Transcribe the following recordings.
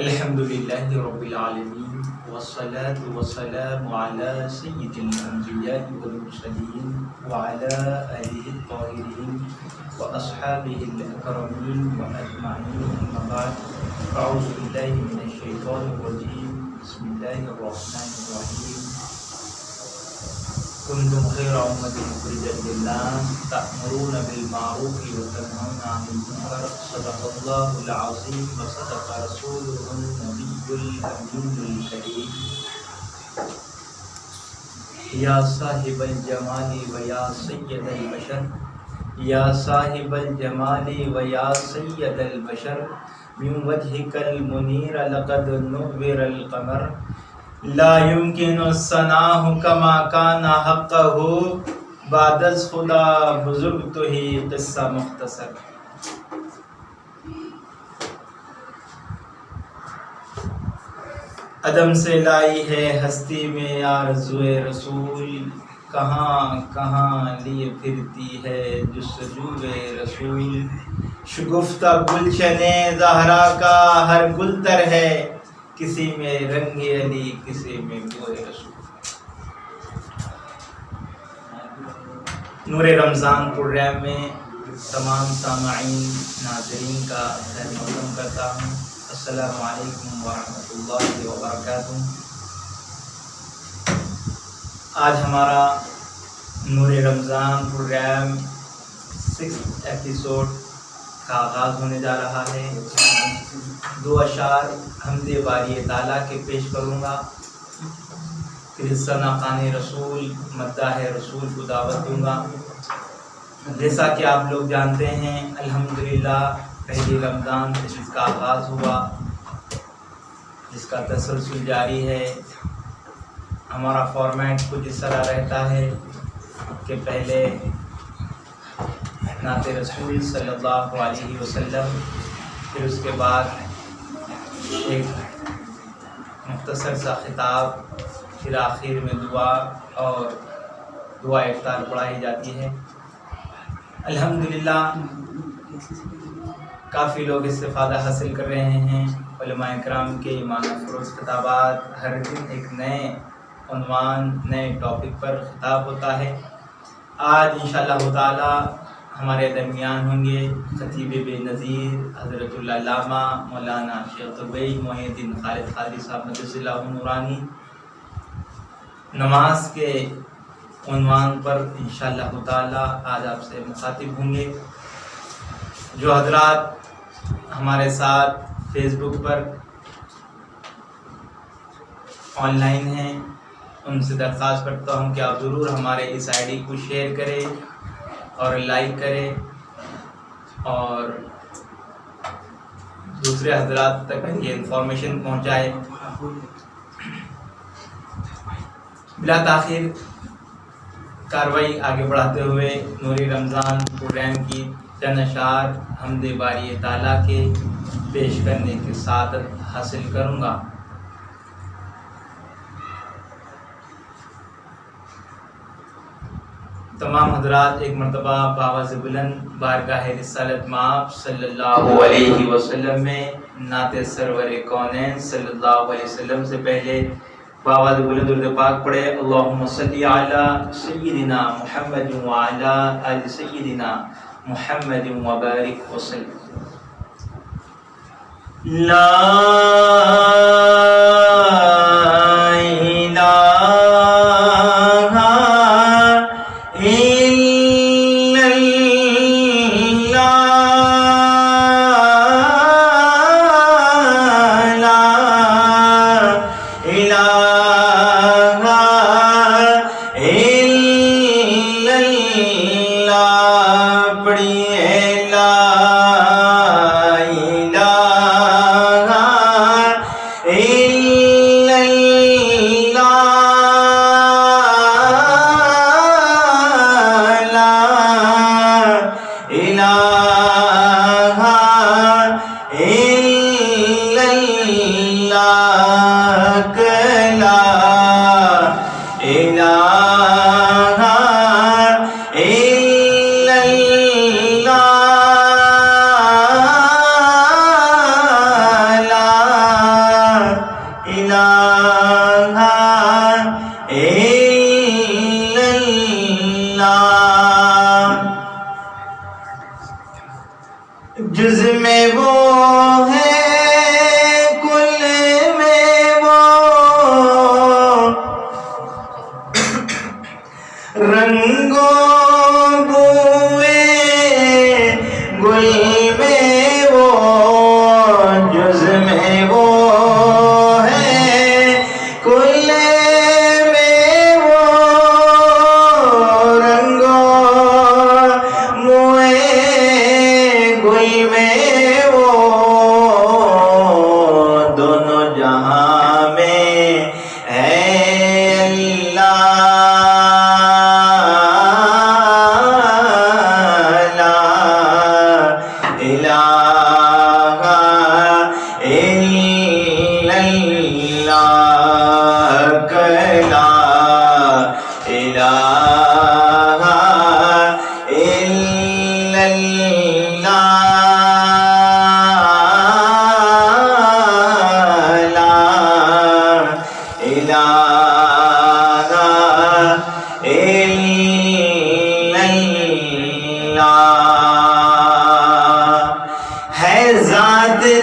الحمدللہ رب العالمین والصلاة والسلام علی سید الانبیاء والمرسلین وعلی آلہ الطاہرین واصحابہ الاکرمین واجمعین اما بعد اعوذ باللہ من الشیطان الرجیم بسم اللہ الرحمن الرحیم کنتم خیر امۃ اخرجت للناس تأمرون بالمعروف وتنهون عن المنکر صدق اللہ العظیم وصدق رسولہ النبی الامین الکریم یا صاحب الجمال ویا سید البشر یا صاحب الجمال ویا سید البشر من وجهک المنیر لقد نور القمر لا يمكن الثناء كما كان حقه بعد از خدا بزرگ تو ہی قصہ مختصر. عدم سے لائی ہے ہستی میں آرزوئے رسول، کہاں کہاں لیے پھرتی ہے جستجوئے رسول. شگفتہ گلشن زہرا کا ہر گل تر ہے، کسی میں رنگ علی کسی میں بوئے رسول. نور رمضان پروگرام میں تمام سامعین ناظرین کا خیر مقدم کرتا ہوں. السلام علیکم ورحمۃ اللہ وبرکاتہ. آج ہمارا نور رمضان پروگرام 6 ایپیسوڈ کا آغاز ہونے جا رہا ہے. 2 اشعار حمد باری تعالیٰ کے پیش کروں گا، پھر ثناء رسول مداح رسول کو دعوت دوں گا. جیسا کہ آپ لوگ جانتے ہیں الحمدللہ پہلی رمضان سے جس کا آغاز ہوا، جس کا تسلسل جاری ہے. ہمارا فارمیٹ کچھ اس طرح رہتا ہے کہ پہلے نعت رسول صلی اللہ علیہ وسلم، پھر اس کے بعد ایک مختصر سا خطاب، پھر آخر میں دعا اور دعا افطار پڑھائی جاتی ہے. الحمدللہ کافی لوگ استفادہ حاصل کر رہے ہیں. علماء کرام کے ایمان افروز خطابات، ہر دن ایک نئے عنوان نئے ٹاپک پر خطاب ہوتا ہے. آج انشاءاللہ تعالی ہمارے درمیان ہوں گے خطیب بے نظیر حضرت العلامہ مولانا شیخ طبی محی الدین خالد قادری صاحب مجدد اللہ نورانی. نماز کے عنوان پر انشاءاللہ تعالی آج آپ سے مخاطب ہوں گے. جو حضرات ہمارے ساتھ face book per on line ہیں ان سے درخواست کرتا ہوں کہ آپ ضرور ہمارے اس آئی ڈی کو شیئر کریں اور لائک کریں اور دوسرے حضرات تک یہ انفارمیشن پہنچائے. بلا تاخیر کارروائی آگے بڑھاتے ہوئے نوری رمضان پروگرام کی چند اشعار حمد باری تعالیٰ کے پیش کرنے کی سعادت حاصل کروں گا. تمام حضرات ایک مرتبہ بآواز بلند بارگاہ رسالت مآب صلی اللہ علیہ وسلم میں نعت سرور کونین صلی اللہ علیہ وسلم سے پہلے بآواز بلند درود پاک پڑھے. اللہم صلی علی سیدنا محمد وعلی آل سیدنا محمد وبارک وسلم. لا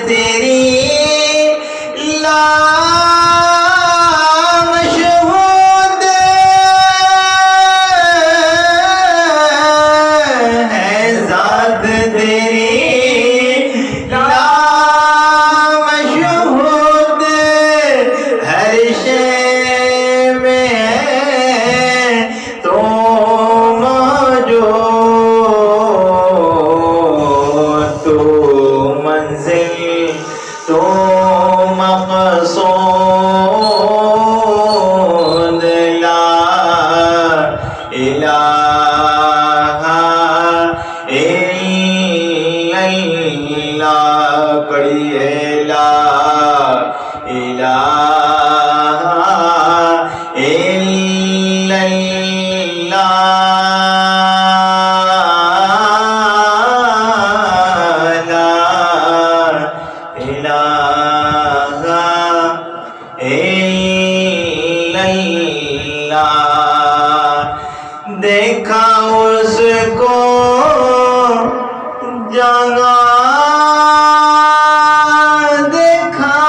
تیری لامشہود ہے، ذات تیری لامشہود ہر شے میں ہے تو موجود، تو منزل تو مقصود، لا الہ الا اللہ، پڑھیے لا الہ الا اللہ، لا الہ الا اللہ۔ دیکھا اس کو جگہ، دیکھا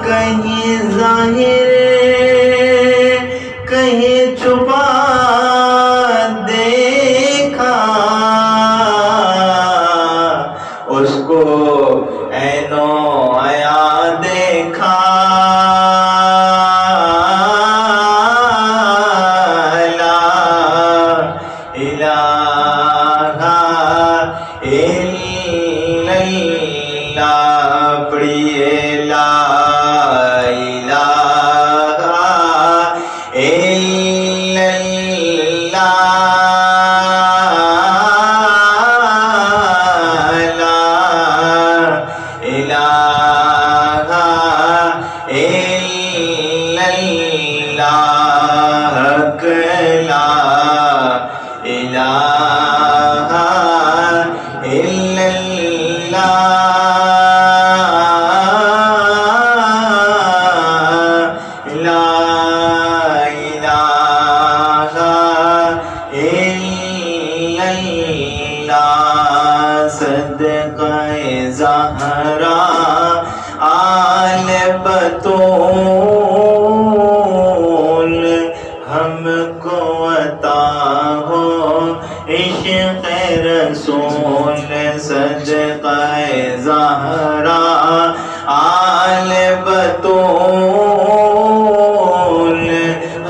کہیں ظاہر کہیں چھپا، دیکھا اس کو عین و عیاں دیکھا، لا الہ الا اللہ، پڑھیے لا الہ الا اللہ، لا الہ الا اللہ، حق لا الہ الا اللہ، لا الہ الا اللہ۔ صدقہ زہرا آل بطول، ہم کو عطا ہو عشق رسول، صدقہ زہرا آل بطول،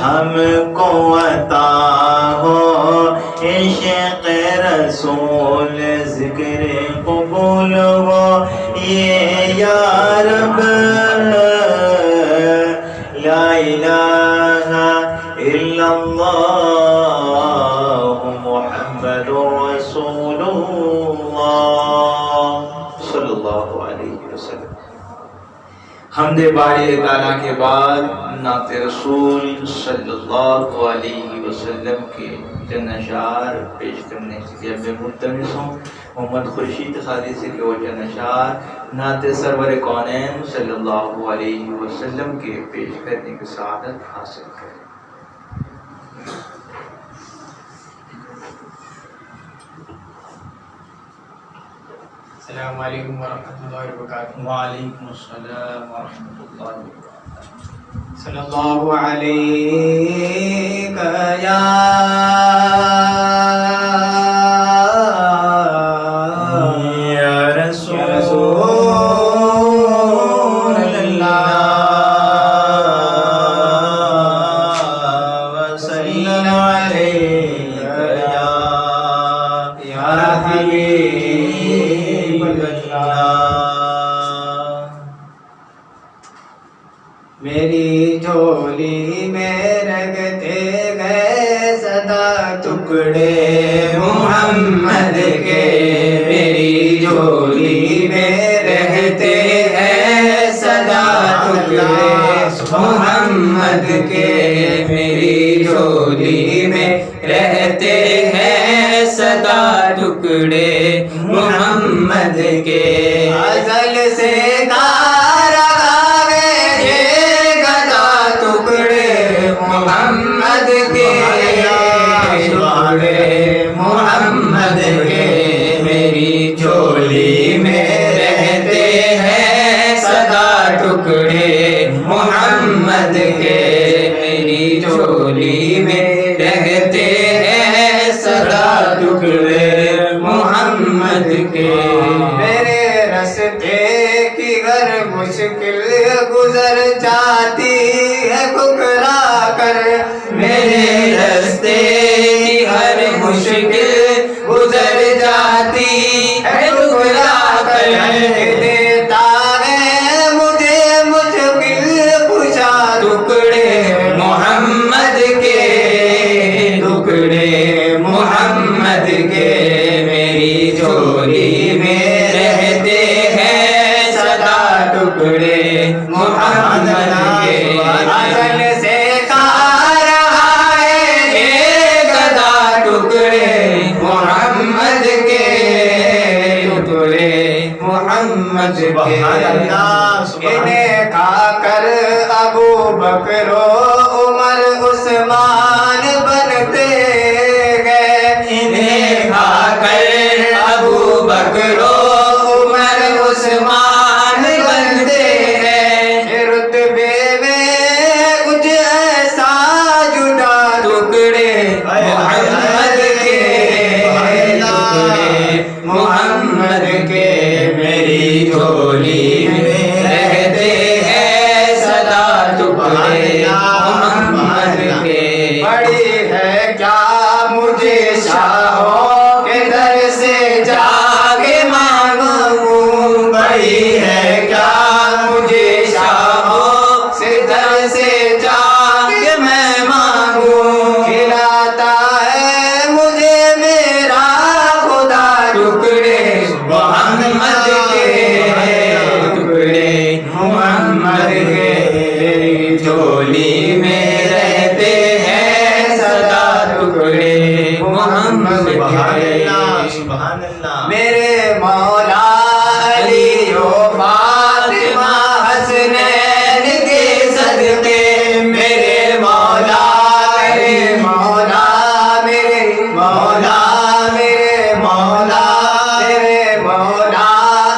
ہم کو عطا ہو عشق رسول، ذکر قبول ہو یہ یا رب، لا الہ الا اللہ محمد رسول اللہ صلی اللہ علیہ وسلم۔ حمد باری تعالیٰ کے بعد نعت رسول صلی اللہ علیہ وسلم کے چند اشعار پیش کرنے کے لیے میں ملتمس ہوں محمد خورشید قادری سے کہ وہ چند اشعار نعت سرور کونین صلی اللہ علیہ وسلم کے پیش کرنے کی سعادت حاصل کریں۔ السلام علیکم ورحمۃ اللہ وبرکاتہ۔ وعلیکم السلام ورحمۃ اللہ وبرکاتہ۔ صلی اللہ علیہ یا رسول اللہ وسلم علیہ یا حبیب اللہ۔ میری جھولی میں رکھتے گئے صدا ٹکڑے محمد کے، میری جھولی میں رہتے ہیں صدا ٹکڑے محمد کے، میری جھولی میں رہتے ہیں صدا ٹکڑے محمد کے، ازل سے محمد کے محمد کے، میری جھولی میں رہتے ٹکڑے محمد کے میری جھولی میں رہتے ہیں سدا ٹکڑے محمد کے میرے راستے کی ہر مشکل گزر جاتی ہے ٹھکرا کر میرے راستے کی ہر مشکل گزر جاتی ہے ٹھکرا کر دیتا ہے مجھے مشکل کشا ٹکڑے محمد کے ٹکڑے محمد کے میری جھولی میں رہتے ہیں سدا ٹکڑے محمد کے ازل سے کھا رہا ہے یہ گدا ٹکڑے محمد کے ٹکڑے محمد کے انہیں کھا کر ابو بکر و عمر عثمان بنتے گئے انہیں کھا کر ابو بکر و عمر عثمان بنتے ہیں رتبے میں کچھ ایسا جدا ٹکڑے محمد کے ٹکڑے محمد کے میری جھولی میں رہتے ہیں سدا ٹکڑے محمد کے بڑی ہے کیا مجھے شاہوں کے در سے جا کے مانگوں بڑی ہے کیا مجھے شاہوں سے در سے جا کے میں مانگوں کھلاتا ہے مجھے میرا خدا ٹکڑے محمد کے ٹکڑے محمد کے جھولی میں رہتے ہیں سدا ٹکڑے محمد کے سبحان اللہ میرے مولا علی و فاطمہ حسنین کے صدقے میرے مولا میرے مولا میرے مولا میرے مولا میرے مولا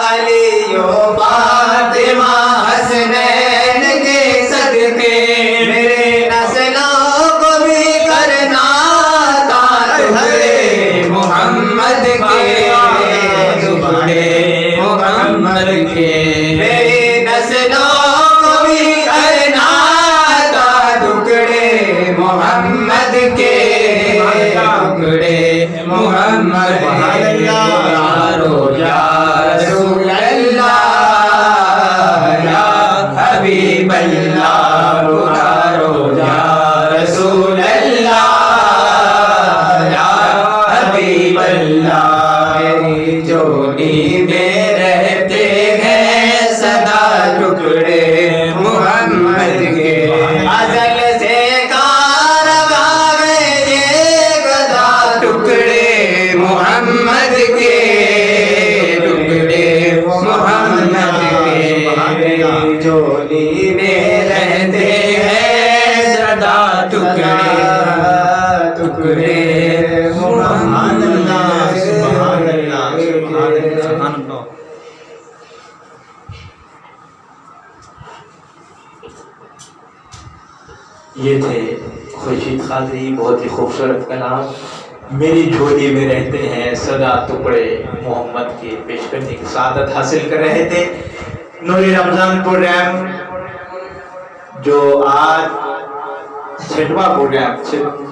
علی و فاطمہ حسنین کے صدقے میرے نسلوں کو بھی کرنا تھا ٹکڑے محمد کے ٹکڑے محمد کے میری نسلوں کو بھی کرنا تھا ٹکڑے محمد کے ٹکڑے محمد یا رسول اللہ یا حبیب اللہ پکارو یا رسول اللہ یا حبیب اللہ میری جھولی میں رہتے ہیں سدا ٹکڑے محمد کے ازل سے کارگاہ یہ گدا ٹکڑے محمد کے ٹکڑے محمد کے میری جھولی میں رہتے ہیں سدا ٹکڑے ٹکڑے سبحان اللہ سبحان اللہ سبحان اللہ سبحان اللہ یہ تھے خورشید قادری بہت ہی خوبصورت کلام میری جھولی میں رہتے ہیں سدا ٹکڑے محمد کے پیش کرنے کی سعادت حاصل کر رہے تھے نوری رمضان پروگرام جو آج چھٹواں پروگرام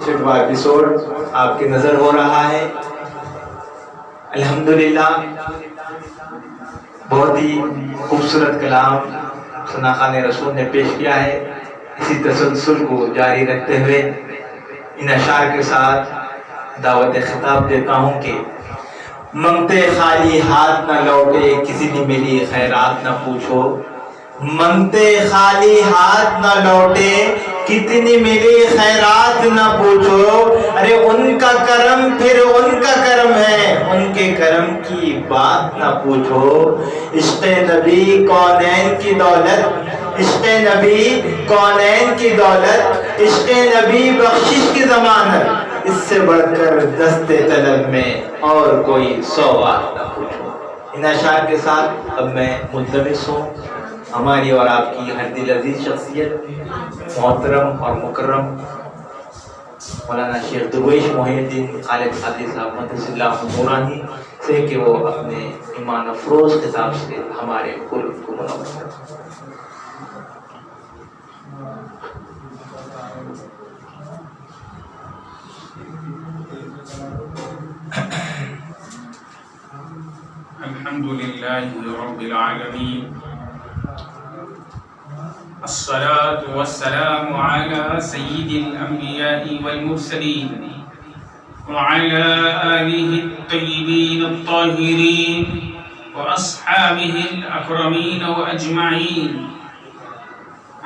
چھٹواں ایپیسوڈ آپ کی نظر ہو رہا ہے الحمدللہ بہت ہی خوبصورت کلام ثنا خان رسول نے پیش کیا ہے اسی تسلسل کو جاری رکھتے ہوئے ان اشعار کے ساتھ دعوت خطاب دیتا ہوں کہ منگتے خالی ہاتھ نہ لوٹے کسی نے میری خیرات نہ پوچھو منگتے خالی ہاتھ نہ لوٹے کتنی ملی خیرات نہ پوچھو ارے ان کا کرم پھر ان کا کرم ہے ان کے کرم کی بات نہ پوچھو عشق نبی کونین کی دولت عشق نبی کونین کی دولت عشق نبی بخشش کی ضمانت اس سے بڑھ کر دست طلب میں اور کوئی سوال نہ پوچھو ان اشعار کے ساتھ اب میں ملتمس ہوں ہماری اور آپ کی ہر دل عزیز شخصیت محترم اور مکرم مولانا شیخ درویش محی الدین خالد قادری صاحب مدثر اللہ نورانی سے کہ وہ اپنے ایمان افروز خطاب سے ہمارے قلوب کو منور کریں۔ الحمد لله رب العالمين، الصلاة والسلام على سيد الأنبياء والمرسلين وعلى آله الطيبين الطاهرين وأصحابه الأكرمين وأجمعين.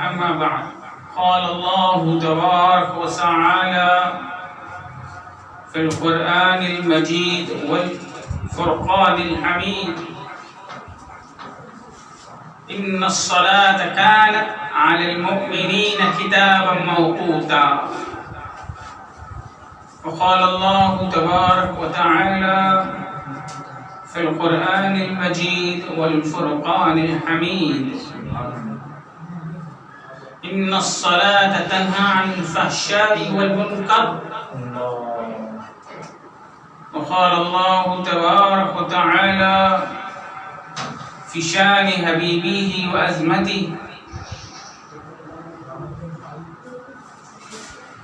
أما بعد، قال الله تبارك وتعالى في القرآن المجيد والفرقان الحميد: إن الصلاة كانت على المؤمنين كتابا موقوتا. وقال الله تبارك وتعالى في القرآن المجيد والفرقان الحميد: إن الصلاة تنهى عن الفحشاء والمنكر. وقال الله تبارك وتعالى في شان حبيبه وأزمته: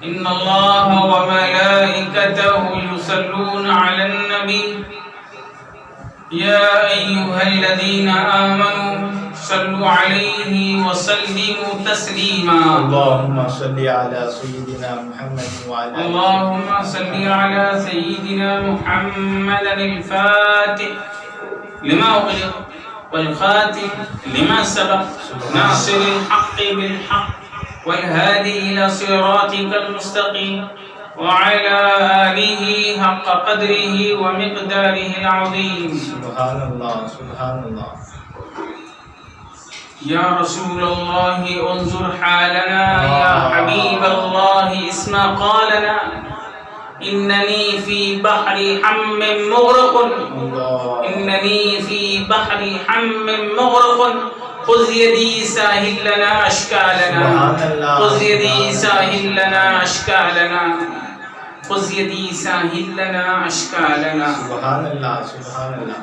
إن الله وملائكته يصلون على النبي يا أيها الذين آمنوا صلوا عليه وسلموا تسليما. اللهم صل على سيدنا محمد وعلى اللهم صل على سيدنا محمد الفاتح لما أغلق والخاتم لما سبق ناصر الحق بالحق والهادي إلى صراطك المستقيم وعلى آله حق قدره ومقداره العظيم. سبحان الله سبحان الله. يا رسول الله انظر حالنا، يا حبيب الله اسمع قالنا، إنني في بحر حم مغرق، إنني في بحر حم مغرق، خذ يدي ساهل لنا أشكالنا، خذ يدي ساهل لنا أشكالنا، خذ يدي ساهل لنا أشكالنا. سبحان اللہ سبحان اللہ.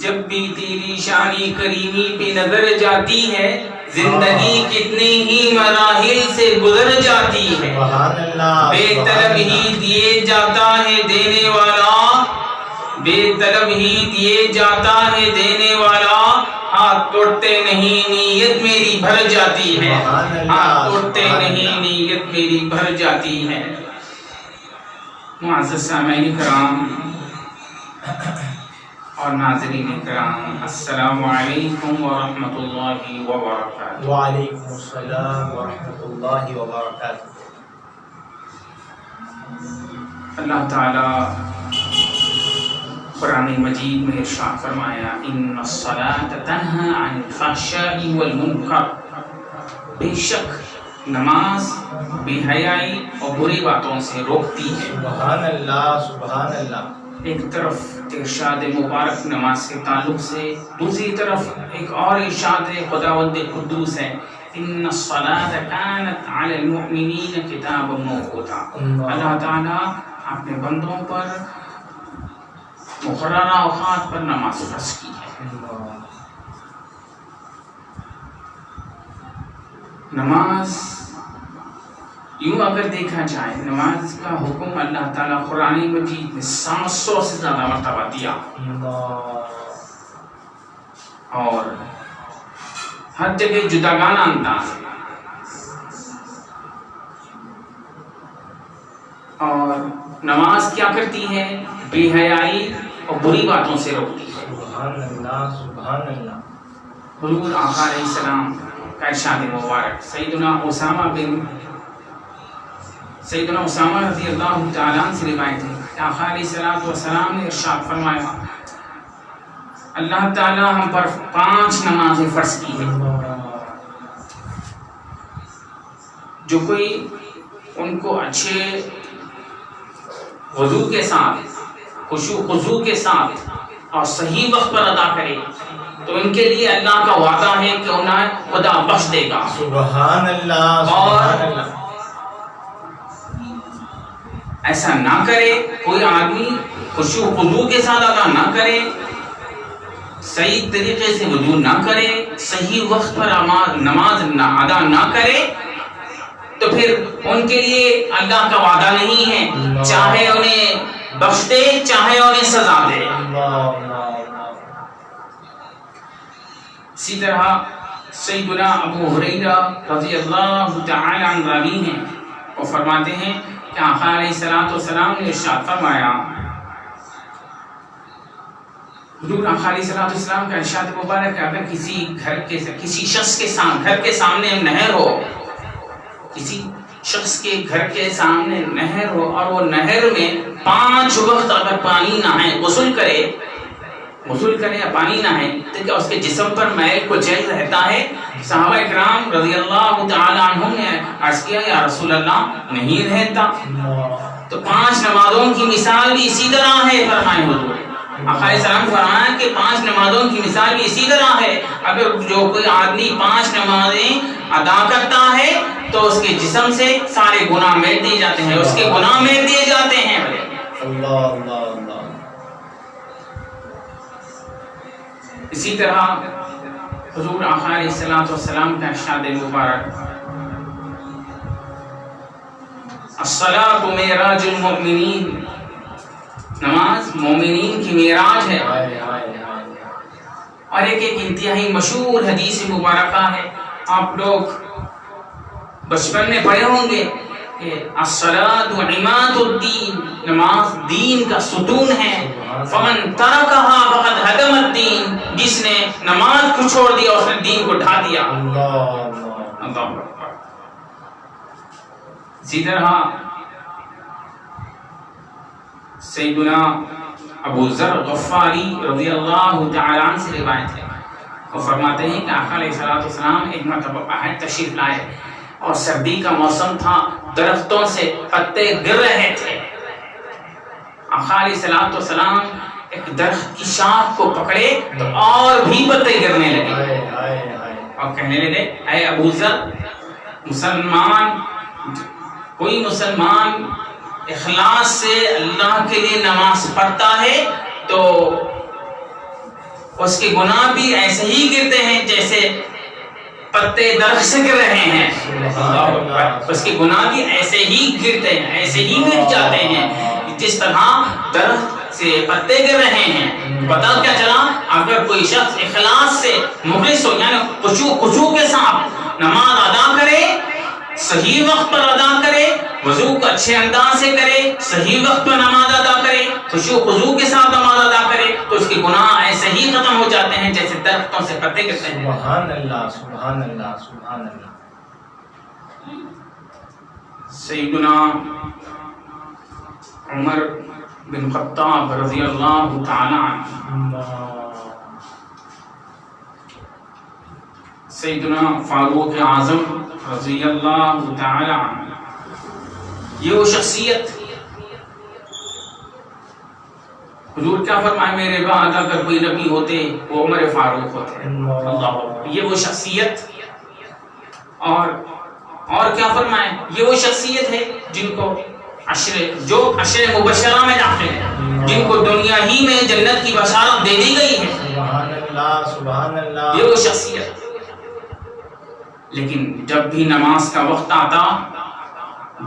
جب بھی تیری شانی کریمی پہ نظر جاتی ہے، زندگی کتنے ہی مراحل سے گزر جاتی ہے. بے طلب ہی دیے جاتا ہے دینے والا، بے طلب ہی دیے جاتا ہے دینے والا. ہاتھ توڑتے نہیں نیت میری بھر جاتی ہے، ہاتھ توڑتے نہیں نیت میری بھر جاتی ہے. معزز سامعین کرام اور ناظرین کرام، السلام علیکم ورحمۃ اللہ وبرکاتہ. وعلیکم السلام ورحمۃ اللہ وبرکاتہ. اللہ تعالی قرآن مجید میں ارشاد فرمایا: ان الصلاۃ تنہی عن الفحشاء والمنکر. بے شک نماز بے حیائی اور بری باتوں سے روکتی ہے. سبحان اللہ سبحان اللہ. ایک طرف ارشاد مبارک نماز کے تعلق سے، دوسری طرف ایک اور ارشاد خداوند قدوس ہے: ان الصلاۃ کانت علی المؤمنین کتابا موقوتا. اللہ تعالیٰ اپنے بندوں پر مقررہ اوقات پر نماز فرض کی ہے. نماز یوں اگر دیکھا جائے، نماز کا حکم اللہ تعالیٰ قرآن مجید میں 700 سے زیادہ مرتبہ دیا، اور ہر جگہ جداگانہ انداز ہے. اور نماز کیا کرتی ہے؟ بے حیائی اور بری باتوں سے روکتی ہے. سبحان اللہ سبحان اللہ. حضور آقا علیہ السلام کا ارشاد مبارک سیدنا اسامہ رضی اللہ تعالیٰ عنہ سے روایت ہے کہ آقا علیہ السلام نے ارشاد فرمایا: اللہ تعالیٰ ہم پر 5 نمازیں فرض کی ہیں، جو کوئی ان کو اچھے وضو کے ساتھ، خشوع خضوع کے ساتھ اور صحیح وقت پر ادا کرے تو ان کے لیے اللہ کا وعدہ ہے کہ انہیں خدا بخش دے گا. سبحان اللہ سبحان اللہ. ایسا نہ کرے کوئی آدمی خشوع خضوع کے ساتھ ادا نہ کرے، صحیح طریقے سے وضو نہ کرے، صحیح وقت پر نماز ادا نہ کرے، تو پھر ان کے لیے اللہ کا وعدہ نہیں ہے، چاہے انہیں بخش دے چاہے انہیں سزا دے. اسی طرح سیدنا ابو ہریرہ رضی اللہ تعالی عنہ راوی ہیں، وہ فرماتے ہیں کہ آقا علیہ الصلوۃ والسلام نے ارشاد فرمایا، حضور آقا علیہ الصلوۃ والسلام کا ارشاد مبارک ہے، اگر کسی شخص کے گھر کے سامنے نہر ہو، کسی شخص کے گھر کے سامنے نہر ہو اور وہ نہر میں 5 وقت اگر پانی نہائے، غسل کرے یا پانی نہائے، تو کیا اس کے جسم پر میل کچیل رہتا ہے؟ صحابہ اکرام رضی اللہ تعالی عنہم نے عرض کیا یا رسول اللہ نہیں رہتا. تو 5 نمازوں کی مثال بھی اسی طرح ہے، فرمائے حضور آقا علیہ السلام فرمایا کہ 5 نمازوں کی مثال بھی اسی طرح ہے. اگر جو کوئی آدمی 5 نمازیں ادا کرتا ہے تو اس کے جسم سے سارے گناہ میل دیے جاتے ہیں، اس کے گناہ میل دیے جاتے ہیں. اللہ اللہ اللہ. اسی طرح حضور آقا علیہ الصلوۃ والسلام کا ارشاد مبارک، الصلاۃ معراج المؤمنین، نماز مومنین کی معراج ہے. اور ایک انتہائی مشہور حدیث مبارکہ ہے، آپ لوگ بچپن میں پڑھے ہوں گے کہ الصلاۃ عماد الدین، نماز دین کا ستون ہے. فمن ترکہا فقد ہدم الدین، جس نے نماز کو چھوڑ دیا اس نے دین کو ڈھا دیا. اللہ اکبر. اسی طرح سیدنا ابو ذر غفاری رضی اللہ تعالی عنہ سے روایت ہے، وہ فرماتے ہیں کہ آقا علیہ الصلوۃ والسلام ایک مرتبہ باہر تشریف لائے اور سردی کا موسم تھا، درختوں سے پتے گر رہے تھے. آقا علیہ الصلوۃ والسلام ایک درخت کی شاخ کو پکڑے تو اور بھی پتے گرنے لگے اور کہنے لگے اے ابو ذر، کوئی مسلمان اخلاص سے اللہ کے لیے نماز پڑھتا ہے تو اس کے گناہ بھی ایسے ہی گرتے ہیں جیسے پتے درخت سے گر رہے ہیں. اس کے گناہ بھی ایسے ہی گرتے ہیں، ایسے ہی گر جاتے ہیں جس طرح درخت سے پتے گر رہے ہیں. پتہ کیا چلا؟ اگر کوئی شخص اخلاص سے مخلص ہو، یعنی خشوع کے ساتھ نماز ادا کرے، صحیح وقت پر ادا کرے، وضو کو اچھے انداز سے کرے، صحیح وقت پر نماز ادا کرے، خشوع خضوع کے ساتھ نماز ادا کرے، تو اس کے گناہ ایسے ہی ختم ہو جاتے ہیں جیسے درختوں سے پتے گرتے ہیں. سبحان اللہ سبحان اللہ سبحان اللہ. سیدنا عمر بن خطاب رضی اللہ تعالی عنہ، سیدنا فاروق اعظم رضی اللہ تعالی عنہ، یہ وہ شخصیت، حضور کیا فرمائے میرے بعد اگر کوئی نبی ہوتے وہ عمر فاروق ہوتے. اللہ، یہ وہ شخصیت. اور کیا فرمائے، یہ وہ شخصیت ہے جن کو عشر مبشرہ میں داخل ہے، جن کو دنیا ہی میں جنت کی بشارت دے دی گئی ہے. سبحان اللہ سبحان اللہ. یہ وہ شخصیت. لیکن جب بھی نماز کا وقت آتا،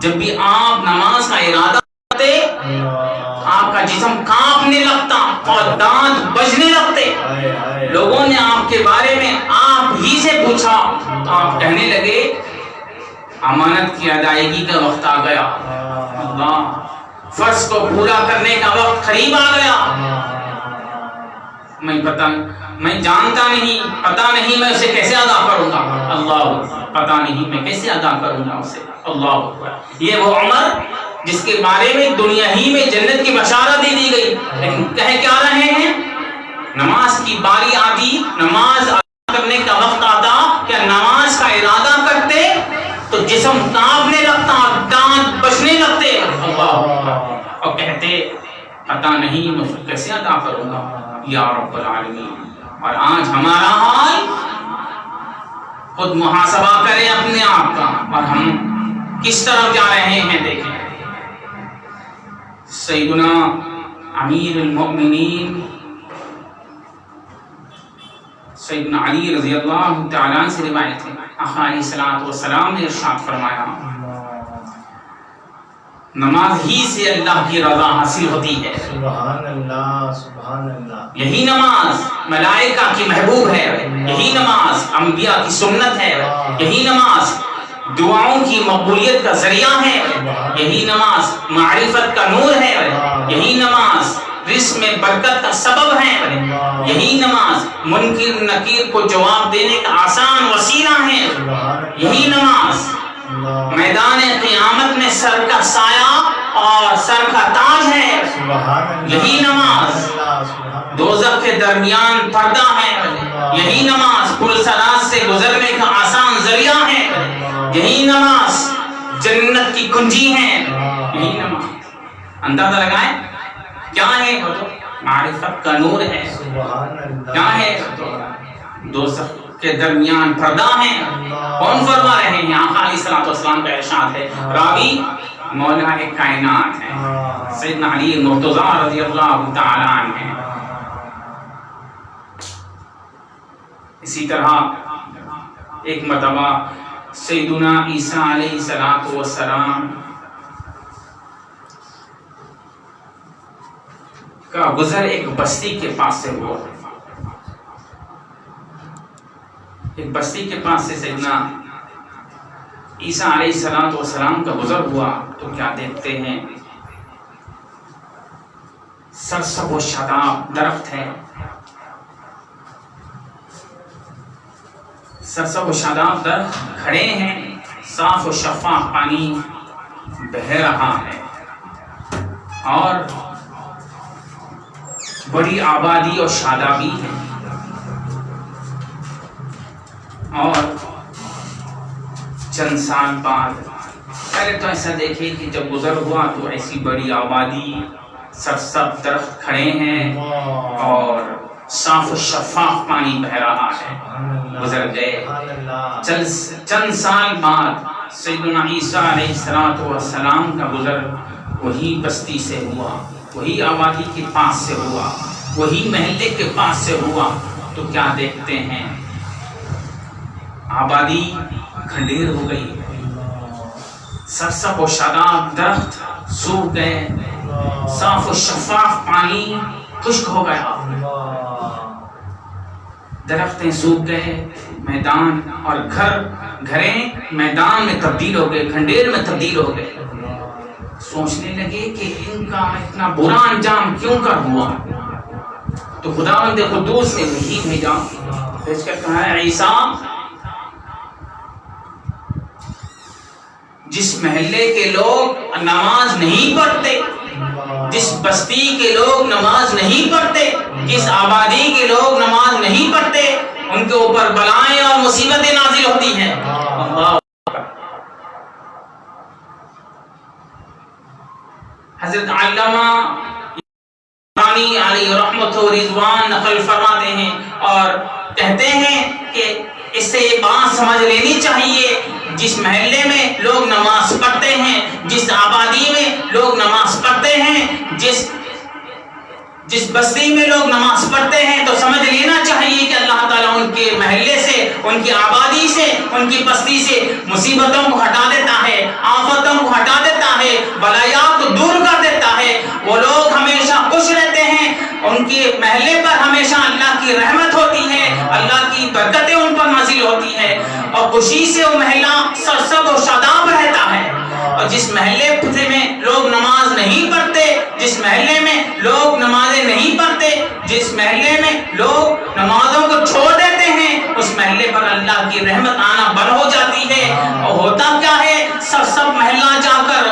جب بھی آپ نماز کا ارادہ کرتے، آپ کا جسم کانپنے لگتا اور دانت بجنے لگتے. لوگوں نے آپ کے بارے میں آپ ہی سے پوچھا تو آپ کہنے لگے امانت کی ادائیگی کا وقت آ گیا، اللہ، فرض کو پورا کرنے کا وقت قریب آ گیا. میں جانتا نہیں، پتا نہیں میں اسے کیسے ادا کروں گا. اللہ، پتا نہیں میں کیسے ادا کروں گا اسے. اللہ، یہ وہ عمر جس کے بارے میں دنیا ہی میں جنت کی بشارت دے دی گئی، لیکن کہہ کیا رہے ہیں؟ نماز کی باری آتی، نماز ادا کرنے کا وقت آتا، کیا نماز کا ارادہ کرتے تو جسم کانپنے لگتا، دانت بجنے لگتے. اللہ، اور کہتے پتا نہیں میں کیسے ادا کروں گا. یا رب العالمین، اور آج ہمارا حال، خود محاسبہ کریں اپنے آپ کا، اور ہم کس طرف جا رہے ہیں دیکھیں۔ سیدنا امیر المؤمنین سیدنا علی رضی اللہ تعالیٰ عنہ سے روایت ہے، آقا علیہ الصلوۃ والسلام نے ارشاد فرمایا، نماز ہی سے اللہ کی رضا حاصل ہوتی ہے۔ سبحان اللہ، سبحان اللہ۔ یہی نماز ملائکہ کی محبوب ہے، یہی نماز انبیاء کی سنت ہے، یہی نماز دعاؤں کی مقبولیت کا ذریعہ ہے، یہی نماز معرفت کا نور ہے، یہی نماز رزق میں برکت کا سبب ہے، یہی نماز منکر نکیر کو جواب دینے کا آسان وسیلہ ہے، یہی نماز میدان قیامت میں سر کا سایہ اور سر کا تاج ہے، یہی نماز دوزخ کے درمیان پردہ ہے، یہی نماز پل صراط سے گزرنے کا آسان ذریعہ ہے، یہی نماز جنت کی کنجی ہے، یہی نماز اندازہ لگائیں کیا ہے؟ معرفت کا نور ہے، کیا ہے؟ دوزخ کے درمیان پردہ ہے۔ کون فرما رہے ہیں؟ آقا علیہ الصلوۃ والسلام کا ارشاد ہے، راوی مولا کائنات ہے سیدنا علی مرتضی رضی اللہ تعالی عنہ ہیں۔ اسی طرح ایک مرتبہ سیدنا عیسیٰ علیہ الصلوۃ والسلام کا گزر ایک بستی کے پاس سے ہوا، ایک بستی کے پاس سے سیدنا عیسیٰ علیہ الصلوۃ والسلام کا گزر ہوا تو کیا دیکھتے ہیں؟ سرسب و شاداب درخت ہے، سرسب و شاداب درخت کھڑے ہیں، صاف و شفاف پانی بہہ رہا ہے، اور بڑی آبادی اور شادابی ہے، اور چند سال بعد پہلے تو ایسا دیکھے کہ جب گزر ہوا تو ایسی بڑی آبادی، سرسب درخت کھڑے ہیں اور صاف و شفاف پانی بہہ رہا ہے، گزر گئے۔ چند سال بعد سیدنا عیسیٰ علیہ الصلوۃ والسلام کا گزر وہی بستی سے ہوا، وہی آبادی کے پاس سے ہوا، وہی محلے کے پاس سے ہوا تو کیا دیکھتے ہیں؟ آبادی کھنڈیر ہو گئی، سرسب و شاداب درخت سوکھ گئے، صاف و شفاف پانی خشک ہو گیا، درختیں سوکھ گئے، میدان اور گھریں میدان میں تبدیل ہو گئے، کھنڈیر میں تبدیل ہو گئے۔ سوچنے لگے کہ ان کا اتنا برا انجام کیوں کر ہوا؟ تو خداوند قدوس نے وحی بھیجا، بھیج کر کہا ہے عیسیٰ، جس محلے کے لوگ نماز نہیں پڑھتے، جس بستی کے لوگ نماز نہیں پڑھتے، جس آبادی کے لوگ نماز نہیں پڑھتے، ان کے اوپر بلائیں اور مصیبتیں نازل ہوتی ہیں۔ اللہ حضرت علامہ علیہ رحمت و رضوان نقل فرماتے ہیں اور کہتے ہیں کہ اس سے یہ بات سمجھ لینی چاہیے، جس محلے میں لوگ نماز پڑھتے ہیں، جس آبادی میں لوگ نماز پڑھتے ہیں، جس بستی میں لوگ نماز پڑھتے ہیں، تو سمجھ لینا چاہیے کہ اللہ تعالیٰ ان کے محلے سے، ان کی آبادی سے، ان کی بستی سے مصیبتوں کو ہٹا دیتا ہے، آفتوں کو ہٹا دیتا ہے، بلایات کو دور کر دیتا ہے۔ وہ لوگ ہمیشہ خوش رہتے ہیں، ان کے محلے پر ہمیشہ اللہ کی رحمت ہوتی ہے، اللہ کی برکتیں ان پر نازل ہوتی ہیں، اور خوشی سے وہ محلہ سرسب و شاداب رہتا ہے۔ اور جس محلے میں لوگ نماز نہیں پڑھتے، جس محلے میں لوگ نمازیں نہیں پڑھتے، جس محلے میں لوگ نمازوں کو چھوڑ دیتے ہیں، اس محلے پر اللہ کی رحمت آنا بند ہو جاتی ہے۔ اور ہوتا کیا ہے؟ سب محلہ جا کر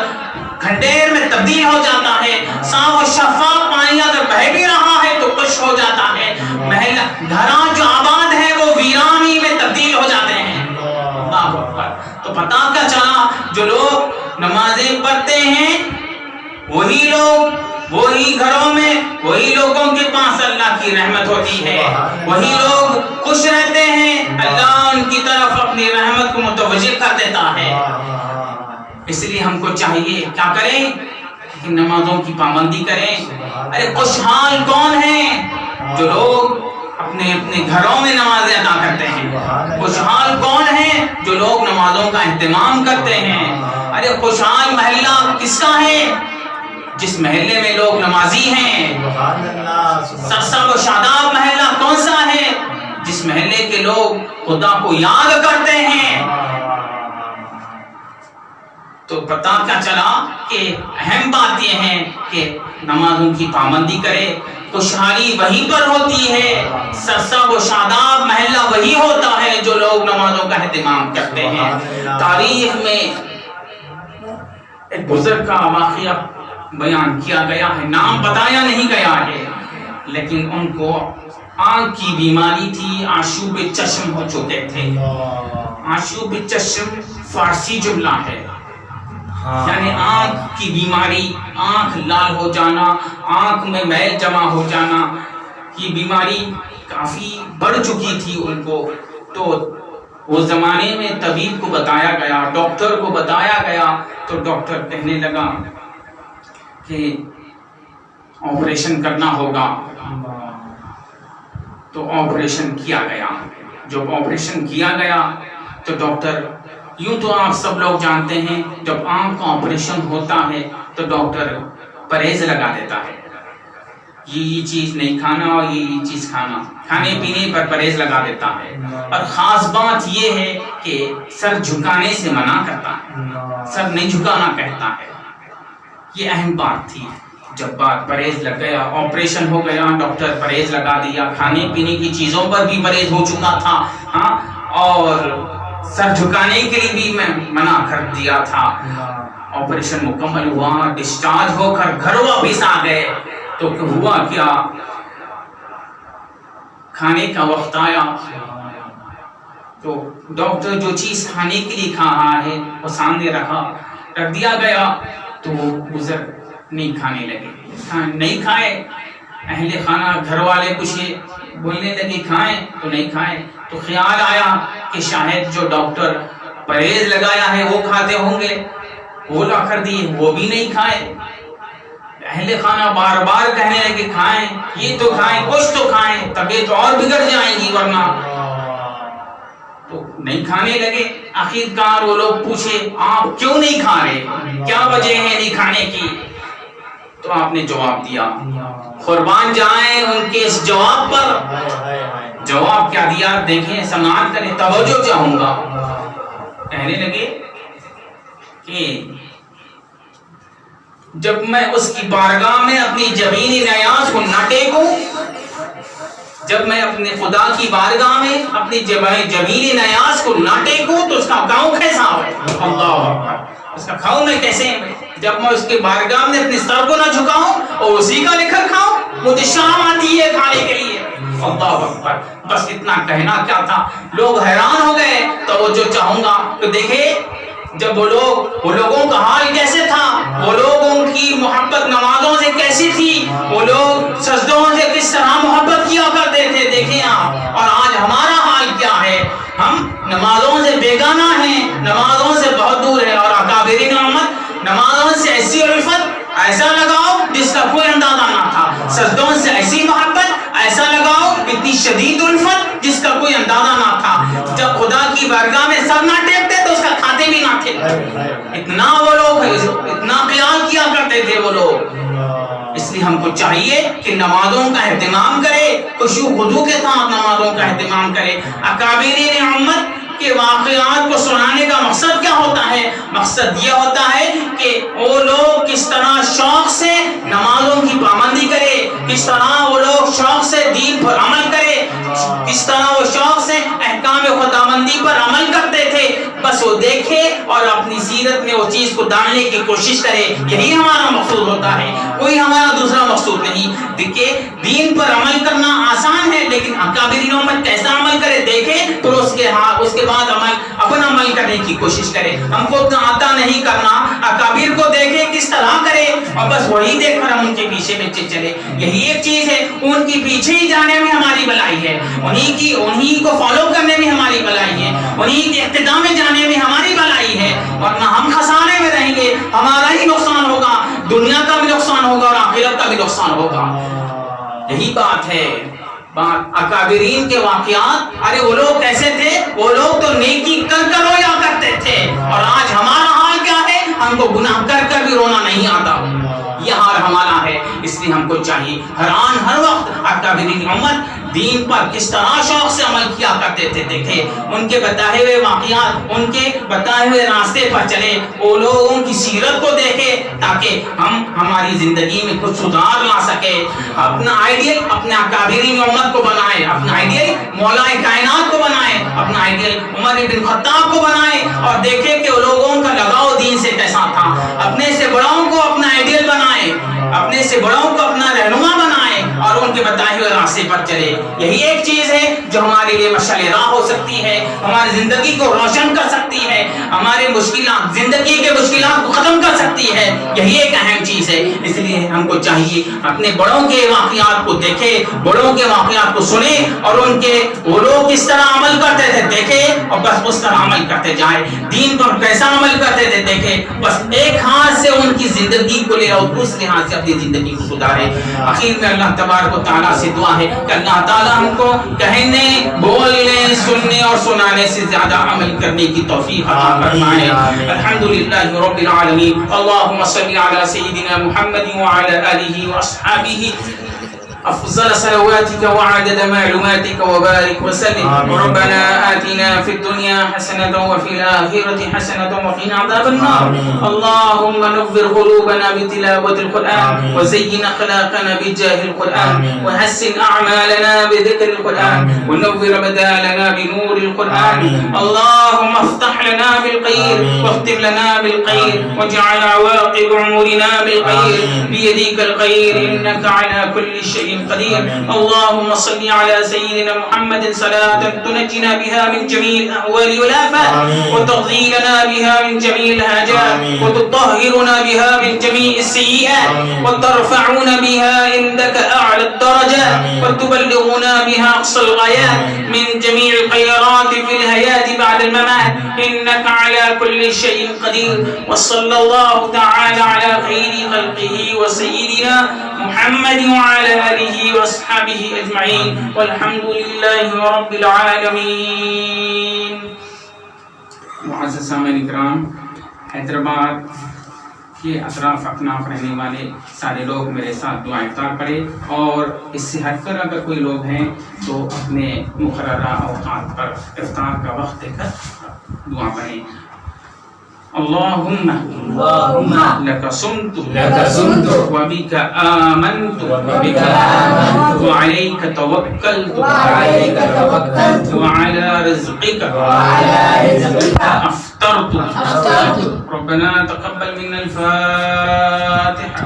کھنڈیر میں تبدیل ہو جاتا ہے، صاف و شفاف پانی اگر بہہ بھی رہا ہے تو خشک ہو جاتا ہے، محلہ گھراں جو آباد ہے وہ ویرانی میں تبدیل ہو جاتے ہیں۔ اللہ اکبر۔ تو پتہ کیا چلا؟ جو لوگ نمازیں پڑھتے ہیں وہی لوگ وہی گھروں میں وہی لوگوں کے پاس اللہ کی رحمت ہوتی ہے، وہی لوگ خوش رہتے ہیں، اللہ ان کی طرف اپنی رحمت کو متوجہ کر دیتا ہے۔ اس لیے ہم کو چاہیے کیا کریں کہ نمازوں کی پابندی کریں۔ ارے خوشحال کون ہیں جو لوگ اپنے اپنے گھروں میں نمازیں ادا کرتے ہیں، خوشحال کون ہیں جو لوگ نمازوں کا اہتمام کرتے ہیں۔ ارے خوشحال محلہ کس کا ہے؟ جس محلے میں لوگ نمازی ہیں۔ سرسبز و شاداب محلہ کون سا ہے؟ جس محلے کے لوگ خدا کو یاد کرتے ہیں۔ تو پتہ کیا چلا کہ اہم بات یہ ہے کہ نمازوں کی پابندی کرے۔ خوشحالی وہیں پر ہوتی ہے، سرسبز و شاداب محلہ وہی ہوتا ہے جو لوگ نمازوں کا اہتمام کرتے ہیں۔ تاریخ میں ایک بزرگ کا واقعہ بیان کیا گیا ہے، نام بتایا نہیں گیا ہے، لیکن ان کو آنکھ کی بیماری تھی، آشوب چشم ہو چکے تھے۔ آشوب چشم فارسی جملہ ہے، یعنی آنکھ کی بیماری، آنکھ لال ہو جانا، آنکھ میں میل جمع ہو جانا، یہ بیماری کافی بڑھ چکی تھی ان کو۔ تو اس زمانے میں طبیب کو بتایا گیا، ڈاکٹر کو بتایا گیا، تو ڈاکٹر کہنے لگا کہ آپریشن کرنا ہوگا۔ تو آپریشن کیا گیا۔ جب آپریشن کیا گیا تو ڈاکٹر، یوں تو آپ سب لوگ جانتے ہیں جب آنکھ کا آپریشن ہوتا ہے تو ڈاکٹر پرہیز لگا دیتا ہے، یہ چیز نہیں کھانا اور یہ چیز کھانا، کھانے پینے پر پرہیز لگا دیتا ہے۔ اور خاص بات یہ ہے کہ سر جھکانے سے منع کرتا ہے، سر نہیں جھکانا کہتا ہے۔ یہ اہم بات تھی۔ جب بات پرہیز لگ گیا، آپریشن ہو گیا، ڈاکٹر پرہیز لگا دیا، کھانے پینے کی چیزوں پر بھی پرہیز ہو چکا تھا، ہاں، اور سر جھکانے کے لیے بھی میں منع کر دیا تھا۔ آپریشن مکمل ہوا، ڈسچارج ہو کر گھر واپس آ گئے تو ہوا کیا، کھانے کا وقت آیا تو ڈاکٹر جو چیز کھانے کے لیے کھا رہا ہے وہ سامنے رکھ دیا گیا، تو وہ بزرگ نہیں کھانے لگے، نہیں کھائے۔ اہل خانہ گھر والے پوچھے، بولنے لگے کھائیں تو نہیں کھائے۔ تو خیال آیا کہ شاید جو ڈاکٹر پرہیز لگایا ہے وہ کھاتے ہوں گے، وہ لا کر دیے، وہ بھی نہیں کھائے۔ اہل خانہ بار بار کہنے لگے کھائیں، یہ تو کھائیں، کچھ تو کھائیں، طبیعت اور بگڑ جائیں گی ورنہ، تو نہیں کھانے لگے۔ آخر کار وہ لوگ پوچھے آپ کیوں نہیں کھا رہے، کیا وجہ ہے نہیں کھانے کی؟ تو آپ نے جواب دیا، قربان جائیں ان کے اس جواب پر۔ جواب کیا دیا دیکھیں، سماعت کریں، توجہ چاہوں گا۔ کہنے لگے کہ جب میں اس کی بارگاہ میں اپنی جبینی نیاز کو نہ ٹیکوں، جب میں اپنے خدا کی بارگاہ میں اپنی جبینی نیاز کو نہ ٹیکوں تو اس کا کھاؤں کیسا ہو؟ اللہ اکبر، اس کا کھاؤں میں کیسے؟ جب میں اس کے بارگاہ میں اپنے سر کو نہ جھکاؤں اور اسی کا لے کر کھاؤں، مجھے شرم آتی ہے کھانے کے لیے۔ اللہ اکبر، بس اتنا کہنا کیا تھا، لوگ حیران ہو گئے۔ تو وہ جو چاہوں گا تو دیکھے جب وہ لوگوں کا حال کیسے تھا، وہ لوگوں کی محبت نمازوں سے کیسی تھی، وہ لوگ سجدوں سے کس طرح محبت کیا کرتے تھے، دیکھیں آپ۔ اور آج ہمارا حال کیا ہے، ہم نمازوں سے بیگانہ ہیں، نمازوں سے بہت دور ہے۔ اور اکابرین امت، نمازوں سے ایسی الفت، ایسا لگاؤ جس کا کوئی اندازہ نہ تھا، سجدوں سے ایسی محبت، ایسا لگاؤ اتنی شدید الفت جس کا کوئی اندازہ نہ تھا۔ جب خدا کی بارگاہ میں سر نہ ٹیکتے تو اس کا کھاتے بھی نہ تھے، اتنا وہ لوگ اتنا خیال کیا کرتے تھے وہ لوگ۔ اس لیے ہم کو چاہیے کہ نمازوں کا اہتمام کرے، خشوع و خضوع کے ساتھ نمازوں کا اہتمام کرے۔ اکابرین امت کے واقعات کو سنانے کا مقصد کیا ہوتا ہے؟ مقصد یہ ہوتا ہے کہ وہ لوگ کس طرح شوق سے نمازوں کی پابندی کرے، کس طرح وہ لوگ شوق سے دین پر عمل کرے، کس طرح وہ شوق سے احکام خداوندی پر عمل کرتے تھے، بس وہ دیکھے اور اپنی سیرت میں وہ چیز کو ڈالنے کی کوشش کرے۔ یہی ہمارا مقصود ہوتا ہے، کوئی ہمارا دوسرا مقصود نہیں۔ دیکھیں دین پر عمل کرنا آسان ہے، لیکن اکابرین امت کیسا عمل کرے دیکھے، پھر اس کے بعد اپنا عمل عمل کرنے کی کوشش کرے. ہم کو اتنا آتا نہیں کرنا, اکابر کو دیکھے کس طرح کرے اور بس وہی دیکھ کر ہم ان کے پیچھے پیچھے چلے. یہی ایک چیز ہے, ان کے پیچھے ہی جانے میں ہماری بھلائی ہے, انہی کو فالو کرنے میں ہماری بھلائی ہے, انہی کے اقتداء میں جانے میں ہماری بھلائی ہے. ورنہ ہم خسارے میں رہیں گے, ہمارا ہی نقصان ہوگا, دنیا کا بھی نقصان ہوگا اور آخرت کا بھی نقصان ہوگا. یہی بات ہے. اکابرین کے واقعات, ارے وہ لوگ کیسے تھے, وہ لوگ تو نیکی کر کر رویا کرتے تھے, اور آج ہمارا حال کیا ہے, ہم کو گناہ کر کر بھی رونا نہیں آتا. یہ حال ہمارا ہے. اس لیے ہم کو چاہیے ہر وقت اکابرین امت دین پر کس طرح شوق سے عمل کیا کرتے تھے. دیکھیں ان کے بتائے ہوئے واقعات, ان کے بتائے ہوئے راستے پر چلے, وہ لوگوں کی سیرت کو دیکھے تاکہ ہم ہماری زندگی میں کچھ سدھار لا سکے. اپنا آئیڈیل اپنے اکابرین امت کو بنائے, اپنا آئیڈیل مولا کائنات کو بنائے, اپنا آئیڈیل عمر بن خطاب کو بنائے, اور دیکھے کہ وہ لوگوں کا لگاؤ دین سے کیسا تھا. اپنے سے بڑوں کو اپنا آئیڈیل بنائے, اپنے سے بڑوں کو اپنا رہنما بنائے, اور ان کے بتائے ہوئے راستے پر چلے. یہی ایک چیز ہے جو ہمارے لیے مشعل راہ ہو سکتی ہے, ہماری زندگی کو روشن کر سکتی ہے, ہمارے مشکلات, زندگی کے مشکلات کو ختم کر سکتی ہے. یہی ایک اہم چیز ہے. اس لیے ہم کو چاہیے اپنے بڑوں کے واقعات کو دیکھے, بڑوں کے واقعات کو سنے, اور ان کے وہ لوگ کس طرح عمل کرتے تھے دیکھے, اور بس اس طرح عمل کرتے جائے. دین پر کیسا عمل کرتے تھے دیکھے, بس ایک ہاتھ سے ان کی زندگی کو لے اور دوسرے ہاتھ سے اپنی زندگی کو سدھارے. آخر میں اللہ تبارک و تعالیٰ سے دعا ہے کہ اللہ تعالیٰ ہم کو کہنے, بولنے, سننے اور سنانے سے زیادہ عمل کرنے کی توفیق عطا فرمائے. الحمدللہ رب العالمین. اللہم صلی علی سیدنا محمد وعلی آلہ واصحابہ أفضل صلواتك وعدد معلوماتك وبارك وسلم. ربنا آتنا في الدنيا حسنة وفي الآخرة حسنة وقنا عذاب النار. اللهم نور قلوبنا بتلاوة القرآن, وزين أخلاقنا بجاه القرآن, وحسن أعمالنا بذكر القرآن, ونور بدالنا بنور القرآن. اللهم افتح لنا بالخير واختم لنا بالخير, واجعل عواقب عمرنا بالخير, بيدك الخير إنك على كل شيء قدير. اللهم صل على سيدنا محمد صلاة تنجينا بها من جميع الأهوال والآفات, وتغذيلنا بها من جميع الحاجات, وتطهرنا بها من جميع السيئات, وترفعنا بها عندك أعلى الدرجات, وتبلغنا بها أقصى الغايات من جميع الخيرات في الحياة بعد الممات, إنك على كل شيء قدير. وصلى الله تعالى على خير خلقه وسيدنا محمد وعلى آلہ واصحابہ اجمعین, والحمد للہ رب العالمین. معزز سامعین کرام, حیدرآباد کے اطراف اکناف رہنے والے سارے لوگ میرے ساتھ دعا افطار پڑھے, اور اس سے ہٹ کر اگر کوئی لوگ ہیں تو اپنے مقررہ اوقات پر افطار کا وقت دے کر دعا پڑھیں. اللهم لك صمت وبك آمنت وعليك توكلت وعلى رزقك أفطرت. ربنا تقبل منا الفاتحة.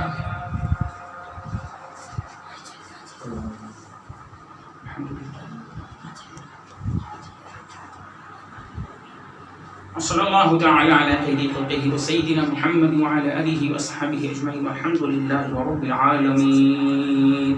صلی اللہ تعالی علی خیر خلقہ سیدنا محمد وعلی آلہ واصحابہ اجمعین, والحمد للہ رب العالمین.